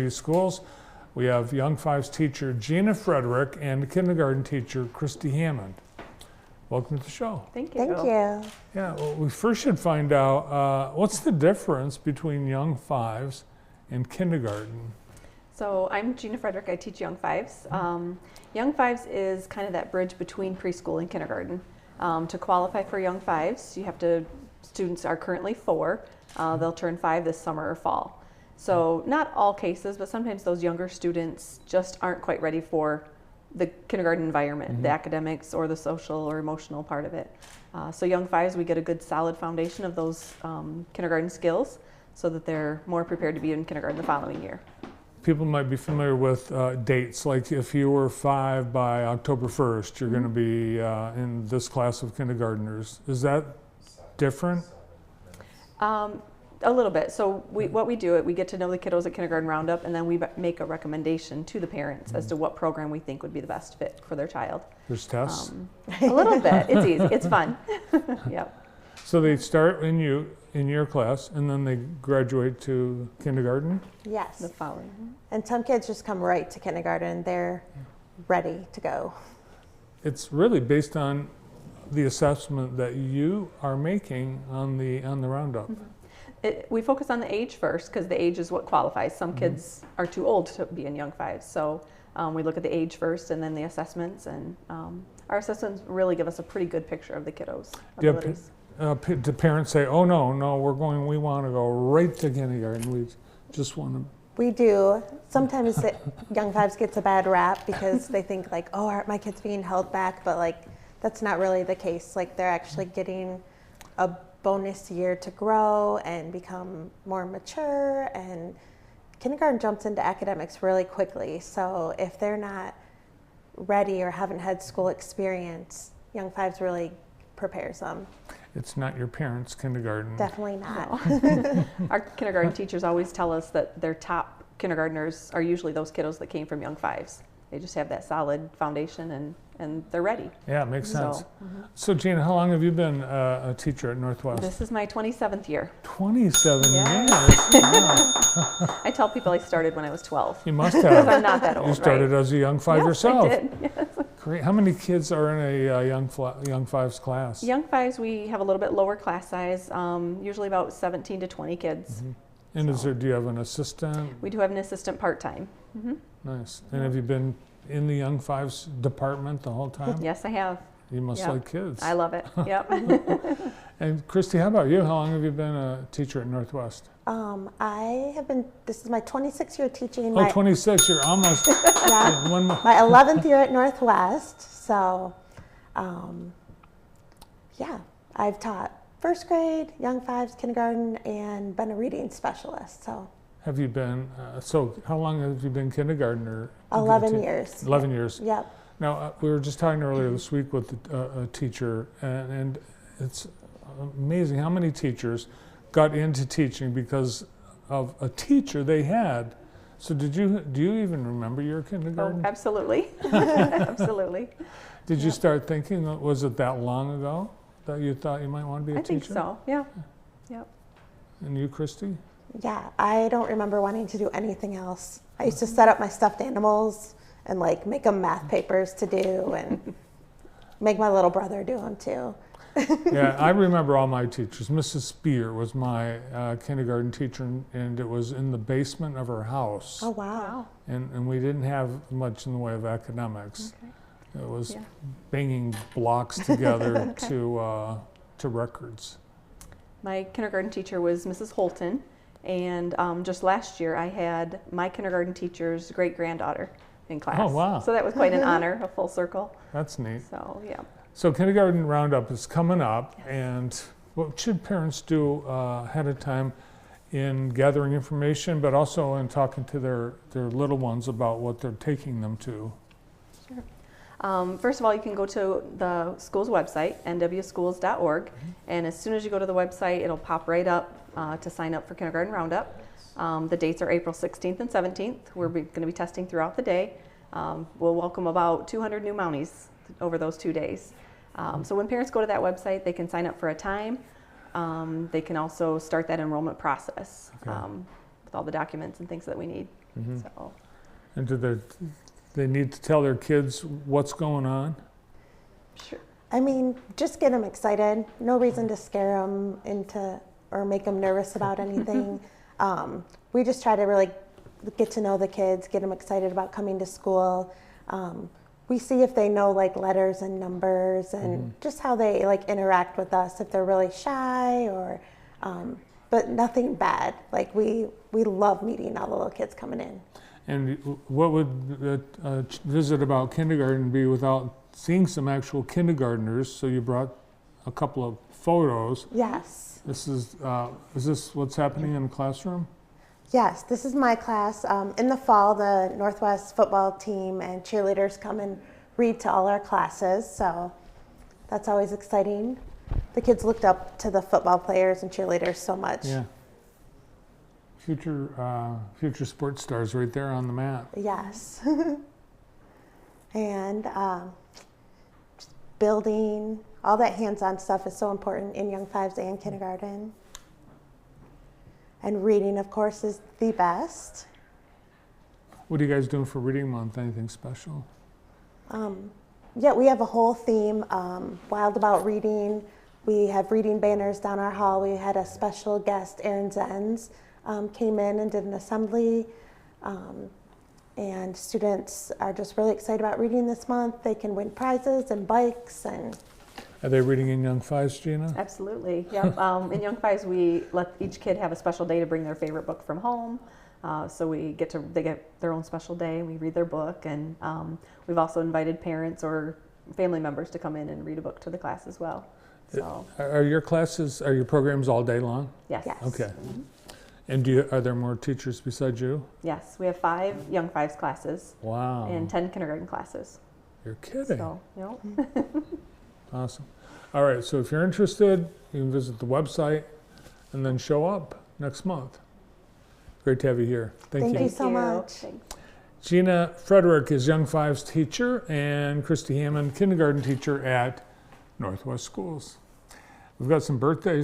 City Schools. We have Young Fives teacher Gina Frederick and kindergarten teacher Christy Hammond. Welcome to the show. Thank you. Thank you. Yeah, well, we first should find out what's the difference between Young Fives and kindergarten? So I'm Gina Frederick. I teach Young Fives. Young Fives is kind of that bridge between preschool and kindergarten. To qualify for Young Fives, students are currently 4. They'll turn 5 this summer or fall. So not all cases, but sometimes those younger students just aren't quite ready for the kindergarten environment, the academics or the social or emotional part of it. So Young Fives, we get a good solid foundation of those kindergarten skills so that they're more prepared to be in kindergarten the following year. People might be familiar with dates, like if you were 5 by October 1st, you're going to be in this class of kindergartners. Is that different? A little bit. So what we do, we get to know the kiddos at Kindergarten Roundup, and then we make a recommendation to the parents as to what program we think would be the best fit for their child. There's tests? A little bit. It's easy. It's fun. Yep. So they start in your class, and then they graduate to kindergarten? Yes. The following. And some kids just come right to kindergarten. They're ready to go. It's really based on the assessment that you are making on the Roundup. We focus on the age first because the age is what qualifies. Some kids are too old to be in Young Fives, so we look at the age first and then the assessments, and our assessments really give us a pretty good picture of the kiddos' abilities. Do parents say, "Oh no, we want to go right to kindergarten. We just want to"? We do. Sometimes Young Fives gets a bad rap because they think like, oh, aren't my kids being held back? But like, that's not really the case. Like, they're actually getting a bonus year to grow and become more mature, and kindergarten jumps into academics really quickly. So if they're not ready or haven't had school experience, Young Fives really prepares them. It's not your parents' kindergarten. Definitely not. No. Our kindergarten teachers always tell us that their top kindergartners are usually those kiddos that came from Young Fives. They just have that solid foundation and they're ready. Yeah, it makes sense. So, So Gina, how long have you been a teacher at Northwest? this is my 27th year. 27 Yes. years. Wow. I tell people I started when I was 12. You must Because have. I'm not that old, You started right? as a Young Five Yes, yourself. I did. Yes. Great. How many kids are in a Young Fives class? Young Fives, we have a little bit lower class size, usually about 17 to 20 kids. And do you have an assistant? We do have an assistant part-time. Nice. And have you been in the Young Fives department the whole time? Yes, I have. You must Yep. like kids. I love it. Yep. And Christy, how about you? How long have you been a teacher at Northwest? I have been, this is my 26th year teaching. Oh, 26. You're almost Yeah, one more. my 11th year at Northwest. So, yeah, I've taught first grade, Young Fives, kindergarten, and been a reading specialist. So, Have you been, so how long have you been kindergartner? 11 years. 11 years. Yep. Now, we were just talking earlier this week with a teacher, and it's amazing how many teachers got into teaching because of a teacher they had. So do you even remember your kindergarten? Oh, absolutely. Absolutely. Did you start thinking, was it that long ago that you thought you might want to be a I teacher? think so. Yeah. Yep. And you, Christy? Yeah, I don't remember wanting to do anything else. I used to set up my stuffed animals and like make them math papers to do and make my little brother do them too. Yeah, I remember all my teachers. Mrs. Spear was my kindergarten teacher, and it was in the basement of her house. Oh, wow. And we didn't have much in the way of academics. Okay. It was Yeah. banging blocks together to records. My kindergarten teacher was Mrs. Holton, and just last year I had my kindergarten teacher's great-granddaughter in class. Oh, wow. So that was quite an honor, a full circle. That's neat. So, yeah. So Kindergarten Roundup is coming up, and what should parents do ahead of time in gathering information, but also in talking to their little ones about what they're taking them to? Sure. First of all, you can go to the school's website, nwschools.org, and as soon as you go to the website, it'll pop right up to sign up for Kindergarten Roundup. The dates are April 16th and 17th. We're going to be testing throughout the day. We'll welcome about 200 new Mounties over those 2 days. So when parents go to that website, they can sign up for a time. They can also start that enrollment process with all the documents and things that we need. Mhm. So And do they need to tell their kids what's going on? sure. I mean, just get them excited. No reason to scare them into or make them nervous about anything. We just try to really get to know the kids, get them excited about coming to school. We see if they know like letters and numbers and just how they like interact with us, if they're really shy or, but nothing bad. Like we love meeting all the little kids coming in. And what would a visit about kindergarten be without seeing some actual kindergartners? So you brought a couple of photos. Yes. This is this what's happening in the classroom? Yes, this is my class. In the fall, the Northwest football team and cheerleaders come and read to all our classes, so that's always exciting. The kids looked up to the football players and cheerleaders so much. Yeah. Future sports stars right there on the mat. Yes. And just building, all that hands-on stuff is so important in Young Fives and kindergarten. And reading, of course, is the best. What are you guys doing for Reading Month? Anything special? Yeah, we have a whole theme, Wild About Reading. We have reading banners down our hall. We had a special guest, Erin Zenz, came in and did an assembly. And students are just really excited about reading this month. They can win prizes and bikes. And Are they reading in Young Fives, Gina? Absolutely. Yep. In Young Fives, we let each kid have a special day to bring their favorite book from home. So they get their own special day. We read their book, and we've also invited parents or family members to come in and read a book to the class as well. So Are your programs all day long? yes. yes. Okay. And are there more teachers besides you? Yes, we have 5 Young Fives classes Wow. and 10 kindergarten classes. You're kidding. So, Awesome. All right, so if you're interested, you can visit the website and then show up next month. Great to have you here. Thank you. so much. Thanks. Gina Frederick is Young Fives teacher and Christy Hammond kindergarten teacher at Northwest Schools. We've got some birthdays